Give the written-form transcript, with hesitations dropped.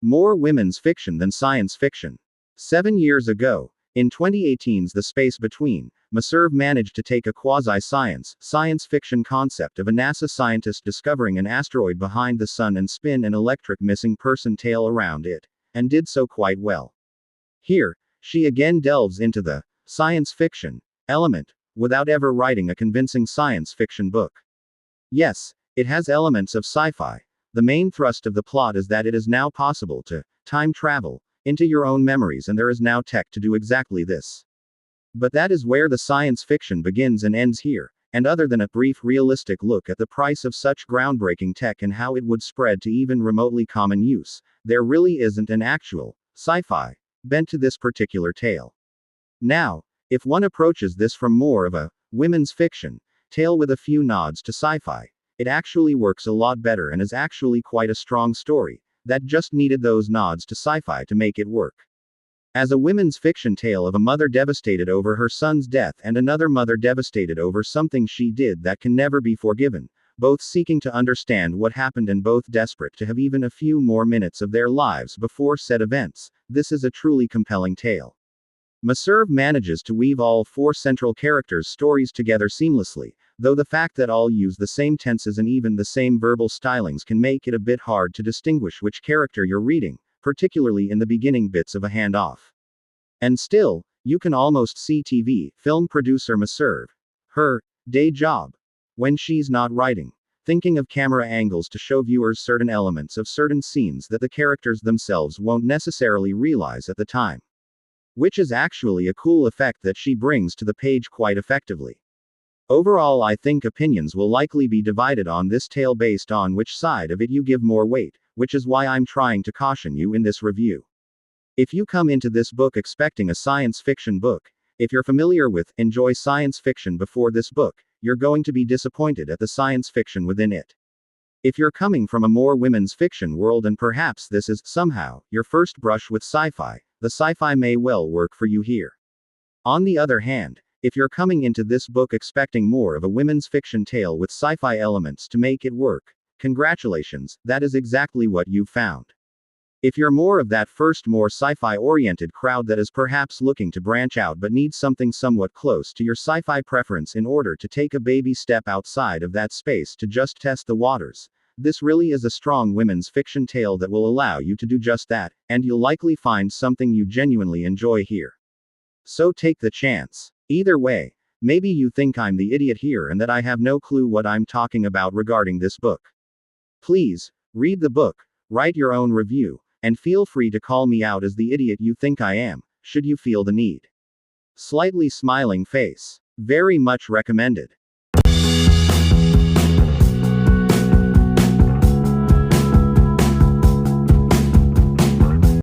More women's fiction than science fiction. 7 years ago, in 2018's The Space Between, Meserve managed to take a science fiction concept of a NASA scientist discovering an asteroid behind the sun and spin an electric missing person tale around it, and did so quite well. Here, she again delves into the science fiction element, without ever writing a convincing science fiction book. Yes, it has elements of sci-fi. The main thrust of the plot is that it is now possible to time travel into your own memories, and there is now tech to do exactly this. But that is where the science fiction begins and ends here, and other than a brief realistic look at the price of such groundbreaking tech and how it would spread to even remotely common use, there really isn't an actual sci-fi bent to this particular tale. Now, if one approaches this from more of a women's fiction tale with a few nods to sci-fi, it actually works a lot better and is actually quite a strong story that just needed those nods to sci-fi to make it work. As a women's fiction tale of a mother devastated over her son's death and another mother devastated over something she did that can never be forgiven, both seeking to understand what happened and both desperate to have even a few more minutes of their lives before said events, this is a truly compelling tale. Meserve manages to weave all four central characters' stories together seamlessly, though the fact that all use the same tenses and even the same verbal stylings can make it a bit hard to distinguish which character you're reading, particularly in the beginning bits of a handoff. And still, you can almost see TV film producer Meserve, her day job, when she's not writing, thinking of camera angles to show viewers certain elements of certain scenes that the characters themselves won't necessarily realize at the time. Which is actually a cool effect that she brings to the page quite effectively. Overall, I think opinions will likely be divided on this tale based on which side of it you give more weight, which is why I'm trying to caution you in this review. If you come into this book expecting a science fiction book, if you're familiar with enjoy science fiction before this book, you're going to be disappointed at the science fiction within it. If you're coming from a more women's fiction world and perhaps this is somehow your first brush with sci-fi, the sci-fi may well work for you here. On the other hand, if you're coming into this book expecting more of a women's fiction tale with sci-fi elements to make it work, congratulations, that is exactly what you've found. If you're more of that first more sci-fi oriented crowd that is perhaps looking to branch out but needs something somewhat close to your sci-fi preference in order to take a baby step outside of that space to just test the waters, this really is a strong women's fiction tale that will allow you to do just that, and you'll likely find something you genuinely enjoy here. So take the chance. Either way, maybe you think I'm the idiot here and that I have no clue what I'm talking about regarding this book. Please, read the book, write your own review, and feel free to call me out as the idiot you think I am, should you feel the need. Slightly smiling face. Very much recommended.